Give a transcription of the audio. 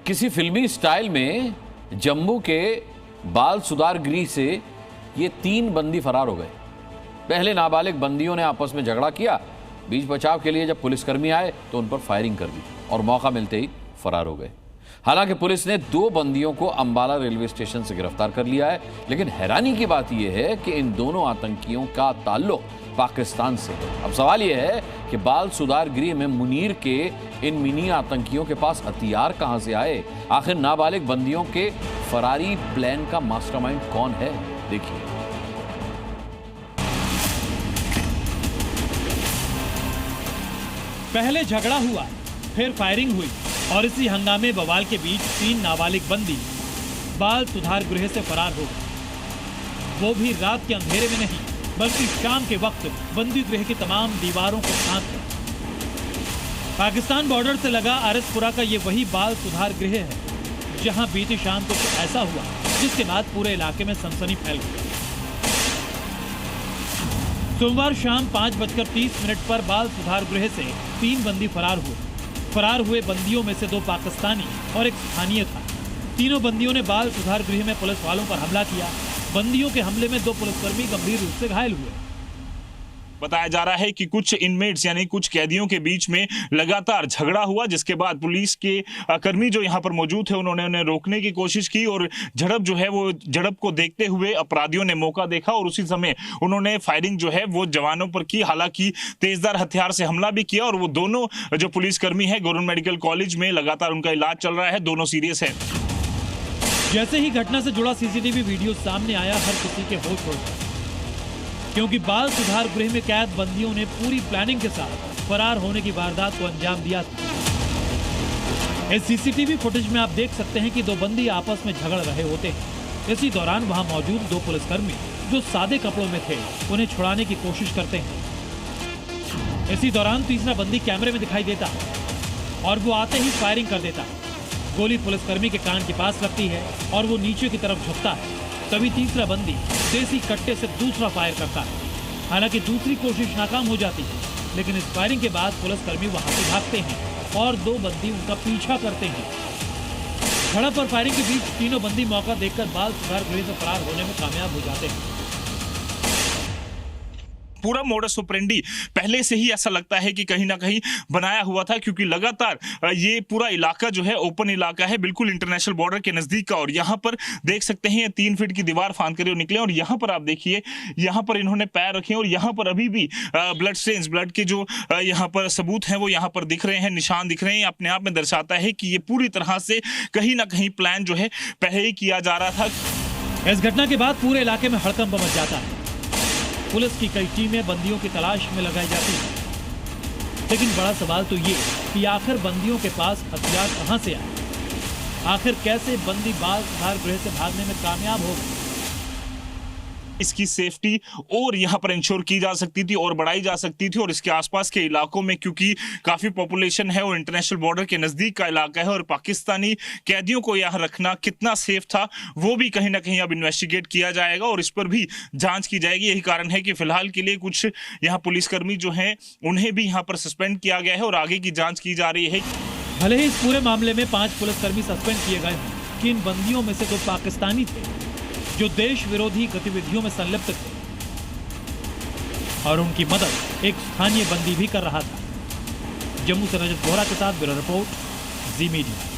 किसी फिल्मी स्टाइल में जम्मू के बाल सुधार गृह से ये 3 बंदी फरार हो गए। पहले नाबालिग बंदियों ने आपस में झगड़ा किया, बीच बचाव के लिए जब पुलिसकर्मी आए तो उन पर फायरिंग कर दी और मौका मिलते ही फरार हो गए। हालांकि पुलिस ने 2 बंदियों को अंबाला रेलवे स्टेशन से गिरफ्तार कर लिया है, लेकिन हैरानी की बात यह है कि इन दोनों आतंकियों का ताल्लुक पाकिस्तान से है। अब सवाल यह है कि बाल सुधार गृह में मुनीर के इन मिनी आतंकियों के पास हथियार कहां से आए? आखिर नाबालिग बंदियों के फरारी प्लान का मास्टरमाइंड कौन है? देखिए। पहले झगड़ा हुआ, फिर फायरिंग हुई और इसी हंगामे बवाल के बीच 3 नाबालिग बंदी बाल सुधार गृह से फरार हो गए। वो भी रात के अंधेरे में नहीं, बल्कि शाम के वक्त बंदी गृह की तमाम दीवारों को फांद कर। पाकिस्तान बॉर्डर से लगा आरएसपुरा का ये वही बाल सुधार गृह है जहां बीती शाम कुछ ऐसा हुआ जिसके बाद पूरे इलाके में सनसनी फैल गई। सोमवार शाम 5:30 पर बाल सुधार गृह से 3 बंदी फरार हुए। फरार हुए बंदियों में से 2 पाकिस्तानी और एक स्थानीय था। तीनों बंदियों ने बाल सुधार गृह में पुलिस वालों पर हमला किया। बंदियों के हमले में 2 पुलिसकर्मी गंभीर रूप से घायल हुए। बताया जा रहा है कि कुछ इनमेट्स यानी कुछ कैदियों के बीच में लगातार झगड़ा हुआ, जिसके बाद पुलिस के कर्मी जो यहां पर मौजूद थे उन्होंने उन्हें रोकने की कोशिश की और झड़प को देखते हुए अपराधियों ने मौका देखा और उसी समय उन्होंने फायरिंग जो है वो जवानों पर की। हालांकि तेजधार हथियार से हमला भी किया और वो दोनों जो पुलिसकर्मी है गवर्नमेंट मेडिकल कॉलेज में लगातार उनका इलाज चल रहा है, दोनों सीरियस है। जैसे ही घटना से जुड़ा सीसीटीवी वीडियो सामने आया, हर किसी के होश उड़ गए, क्योंकि बाल सुधार गृह में कैद बंदियों ने पूरी प्लानिंग के साथ फरार होने की वारदात को अंजाम दिया था। इस सीसीटीवी फुटेज में आप देख सकते हैं कि 2 बंदी आपस में झगड़ रहे होते हैं। इसी दौरान वहां मौजूद 2 पुलिसकर्मी जो सादे कपड़ों में थे उन्हें छुड़ाने की कोशिश करते हैं। इसी दौरान तीसरा बंदी कैमरे में दिखाई देता है और वो आते ही फायरिंग कर देता है। गोली पुलिसकर्मी के कान के पास लगती है और वो नीचे की तरफ झुकता है। तभी तीसरा बंदी देसी कट्टे से दूसरा फायर करता है। हालांकि दूसरी कोशिश नाकाम हो जाती है, लेकिन इस फायरिंग के बाद पुलिसकर्मी वहां से भागते हैं और 2 बंदी उनका पीछा करते हैं। झड़प और फायरिंग के बीच तीनों बंदी मौका देखकर बाल सुधार गृह से फरार होने में कामयाब हो जाते हैं। पूरा मोडस ऑपरेंडी पहले से ही ऐसा लगता है कि कहीं ना कहीं बनाया हुआ था, क्योंकि लगातार ये पूरा इलाका जो है ओपन इलाका है, बिल्कुल इंटरनेशनल बॉर्डर के नजदीक का। और यहाँ पर देख सकते हैं 3 फीट की दीवार फांद कर निकले और यहाँ पर आप देखिए, यहाँ पर इन्होंने पैर रखे और यहाँ पर अभी भी ब्लड स्टेन्स, ब्लड के जो यहाँ पर सबूत हैं वो यहाँ पर दिख रहे हैं, निशान दिख रहे हैं। अपने आप में दर्शाता है कि ये पूरी तरह से कहीं ना कहीं प्लान जो है पहले ही किया जा रहा था। इस घटना के बाद पूरे इलाके में हड़कंप मच जाता है। पुलिस की कई टीमें बंदियों की तलाश में लगाई जाती हैं। लेकिन बड़ा सवाल तो ये कि आखिर बंदियों के पास हथियार कहां से आए? आखिर कैसे बंदी बाल सुधार गृह से भागने में कामयाब हो गए? इसकी सेफ्टी और यहाँ पर इंश्योर की जा सकती थी और बढ़ाई जा सकती थी। और इसके आसपास के इलाकों में क्योंकि काफी पॉपुलेशन है और इंटरनेशनल बॉर्डर के नजदीक का इलाका है, और पाकिस्तानी कैदियों को यहाँ रखना कितना सेफ था वो भी कहीं ना कहीं अब इन्वेस्टिगेट किया जाएगा और इस पर भी जांच की जाएगी। यही कारण है कि फिलहाल के लिए कुछ यहाँ पुलिसकर्मी जो हैं उन्हें भी यहाँ पर सस्पेंड किया गया है और आगे की जाँच की जा रही है। भले ही इस पूरे मामले में 5 पुलिसकर्मी सस्पेंड किए गए हैं कि इन बंदियों में से 2 पाकिस्तानी थे जो देश विरोधी गतिविधियों में संलिप्त थे और उनकी मदद एक स्थानीय बंदी भी कर रहा था। जम्मू से रजत बोहरा के साथ ब्यूरो रिपोर्ट, जी मीडिया।